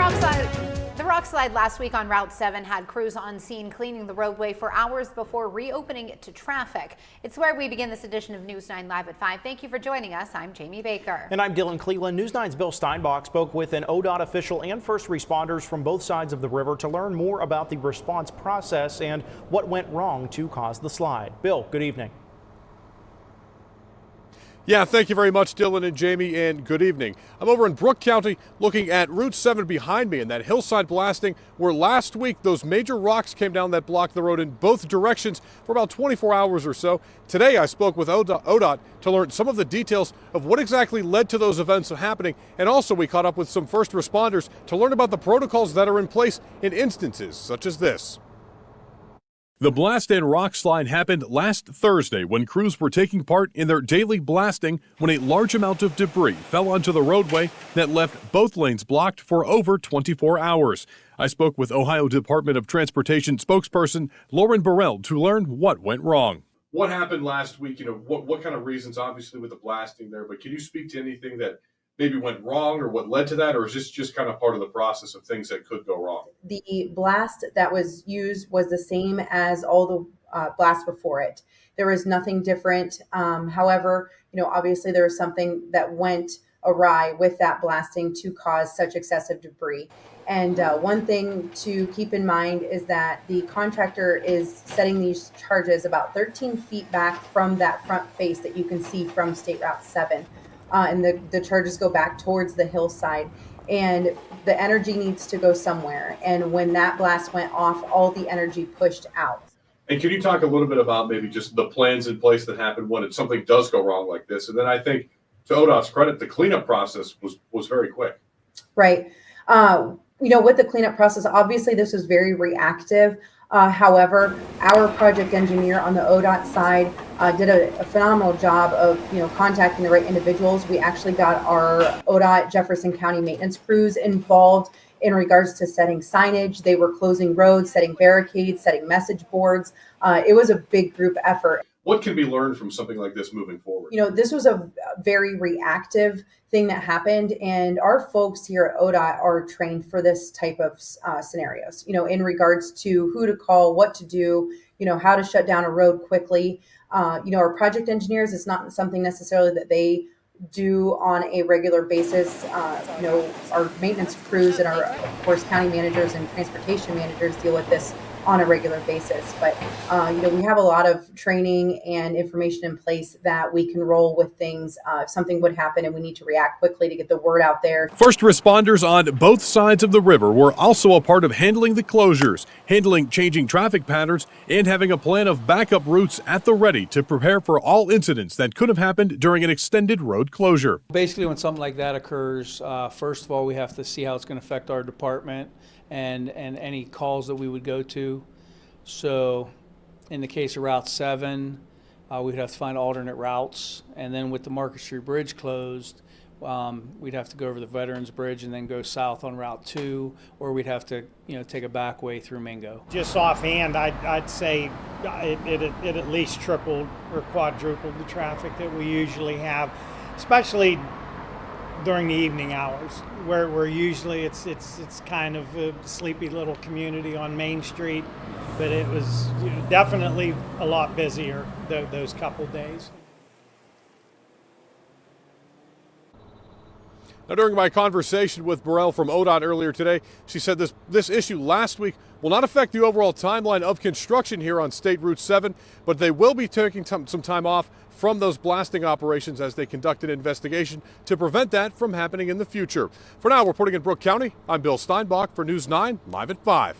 The rock slide last week on Route 7 had crews on scene cleaning the roadway for hours before reopening it to traffic. It's where we begin this edition of News 9 Live at 5. Thank you for joining us. I'm Jamie Baker. And I'm Dylan Cleveland. News 9's Bill Steinbach spoke with an ODOT official and first responders from both sides of the river to learn more about the response process and what went wrong to cause the slide. Bill, good evening. Yeah, thank you very much, Dylan and Jamie, and good evening. I'm over in Brooke County looking at Route 7 behind me and that hillside blasting where last week those major rocks came down that blocked the road in both directions for about 24 hours or so. Today I spoke with ODOT to learn some of the details of what exactly led to those events happening, and also we caught up with some first responders to learn about the protocols that are in place in instances such as this. The blast and rock slide happened last Thursday when crews were taking part in their daily blasting when a large amount of debris fell onto the roadway that left both lanes blocked for over 24 hours. I spoke with Ohio Department of Transportation spokesperson Lauren Burell to learn what went wrong. What happened last week? What kind of reasons, obviously, with the blasting there, but can you speak to anything that maybe went wrong or what led to that, or is this just kind of part of the process of things that could go wrong? The blast that was used was the same as all the blasts before it. There was nothing different. However, obviously there was something that went awry with that blasting to cause such excessive debris. And one thing to keep in mind is that the contractor is setting these charges about 13 feet back from that front face that you can see from State Route 7. And the charges go back towards the hillside, and the energy needs to go somewhere. And when that blast went off, all the energy pushed out. And can you talk a little bit about maybe just the plans in place that happen when something does go wrong like this? And then I think, to ODOT's credit, the cleanup process was very quick. Right. With the cleanup process, obviously this was very reactive. However, our project engineer on the ODOT side did a phenomenal job of, contacting the right individuals. We actually got our ODOT Jefferson County maintenance crews involved in regards to setting signage. They were closing roads, setting barricades, setting message boards. It was a big group effort. What can be learned from something like this moving forward? This was a very reactive thing that happened, and our folks here at ODOT are trained for this type of scenarios, in regards to who to call, what to do, how to shut down a road quickly. Our project engineers, it's not something necessarily that they do on a regular basis. Our maintenance crews and our, of course, county managers and transportation managers deal with this on a regular basis. But, we have a lot of training and information in place that we can roll with things. If something would happen and we need to react quickly to get the word out there. First responders on both sides of the river were also a part of handling the closures, handling changing traffic patterns, and having a plan of backup routes at the ready to prepare for all incidents that could have happened during an extended road closure. Basically, when something like that occurs, first of all, we have to see how it's going to affect our department and any calls that we would go to. So in the case of Route 7, we'd have to find alternate routes. And then with the Market Street Bridge closed, we'd have to go over the Veterans Bridge and then go south on Route 2, or we'd have to, take a back way through Mingo. Just offhand, I'd say it at least tripled or quadrupled the traffic that we usually have, especially during the evening hours, where usually it's kind of a sleepy little community on Main Street, but it was definitely a lot busier those couple days. Now, during my conversation with Burell from ODOT earlier today, she said this issue last week will not affect the overall timeline of construction here on State Route 7, but they will be taking some time off from those blasting operations as they conduct an investigation to prevent that from happening in the future. For now, reporting in Brooke County, I'm Bill Steinbach for News 9 Live at 5.